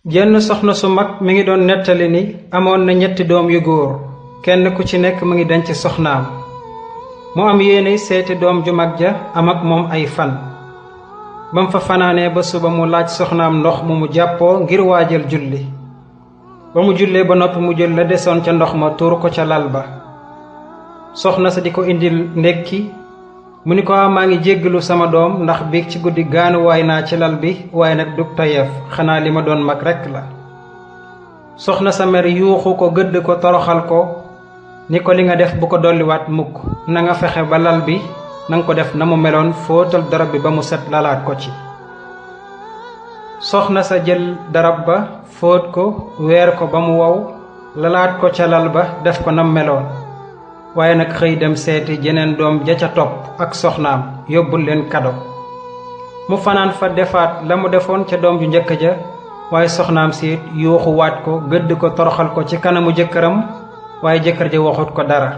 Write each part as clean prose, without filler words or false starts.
jenn soxna su mag mi ngi doon nettali ni amoon na ñetti doom yu góor kenn ku ci nekk mu ngi denc soxnaam mu am yéene seeti doom ju mag ja am ak moom ay fan bam fa fanaanee ba suba mu laaj soxnaam ndox mu jàppoo ngir waajal julli ba mu jullee ba noppi mu jël la desoon ca ndox ma tuur ko ca lal ba soxna sa di ko indil ndekki mu ni ko maa ngi jéggalu sama doom ndax biig ci guddi gaanuwaay naa ci lal bi waaye nag dug tayef xanaa li ma doon mag rekk la soxna sa mer yuuxu ko gëdd ko toroxal ko ni ko li nga def bu ko dolliwaat mukk na nga fexe ba lal bi nanga ko def na mu meloon fóotal darab bi ba mu set lalaat ko ci soxna sa jël darab ba fóot ko weer ko ba mu wow lalaat ko ca lal ba def ko nam meloon waaye nag xëy dem seeti jeneen doom ja ca topp ak soxnaam yóbbul leen kado mu fanaan fa defaat la mu defoon ca doom ju njëkk ja waaye soxnaam siit yuuxu waat ko gëdd ko toroxal ko ci kanamu jëkkëram waaye jëkkër ja waxut ko dara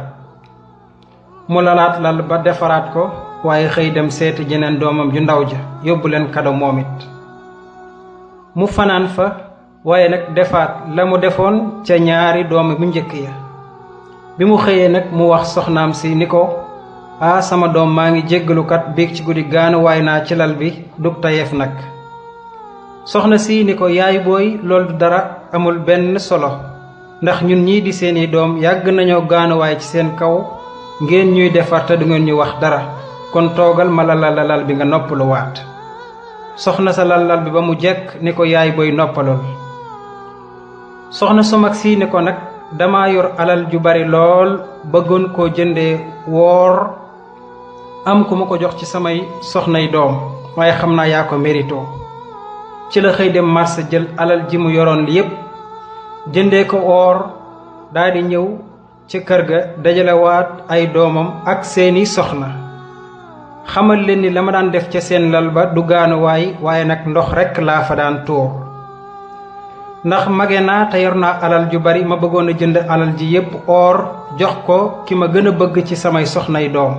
mu lalaat lal ba defaraat ko waaye xëy dem seeti jeneen doomam ju ndaw ja yóbbu leen kado moom it mu fanaan fa waaye nag defaat la mu defoon ca ñaari doomi bu njëkk ya bi mu xëyee nag mu wax soxnaam si ni ko sama doom maa ngi jéggalukat biig ci guddi gaanuwaay naa ci lal bi dug tayef nag soxna si ni ko yaay booy loolu du dara amul benn solo ndax ñun ñii di seeni doom yàgg nañoo gaanuwaay ci seen kaw ngeen ñuy defar te du ngeen ñu wax dara kon toogal ma lal bi nga noppalu waat soxna sa lal bi ba mu jekk ni ko yaay booy noppalul soxna su mag si ni ko nag dama yor alal ju bari lool bëggoon koo jëndee woor am ku ma ko jox ci samay soxnay doom waaye xam naa yaa ko mérito ci la xëy dem marché jël alal ji mu yoroon li yépp jëndee ko oor daldi ñëw ci kër ga dajalewaat ay doomam ak seeni soxna xamal leen ni la ma daan def ca seen lal ba du gaanuwaay waaye nag ndox rekk laa fa daan tuur ndax mage naa te yor naa alal ju bari ma bëggoon a jënd alal ji yépp oor jox ko ki ma gën a bëgg ci samay soxnay doom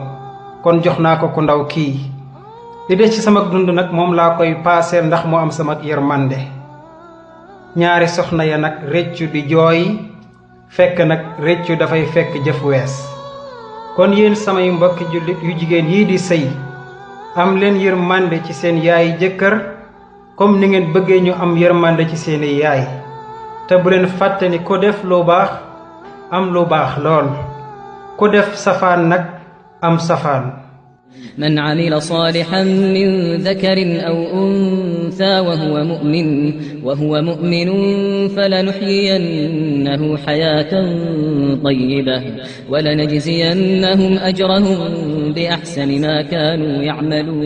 kon jox naa ko ku ndaw kii li des ci sama dund nag moom laa koy paaseel ndax mu am sama yërmande ñaari soxna ya nag réccu di jooy fekk nag réccu dafay fekk jëf wees kon yéen samay mbokki jullit yu jigéen yii di sëy am leen yërmande ci seen yaay jëkkër comme ni ngeen bëggee ñu am yërmande ci seeni yaay te bu leen fàtte ni ko def lu baax am lu baax lool ku def safaan nag am safaan من عمل صالحا من ذكر أو أنثى وهو مؤمن فلنحيينه حياة طيبة ولنجزينهم أجرهم بأحسن ما كانوا يعملون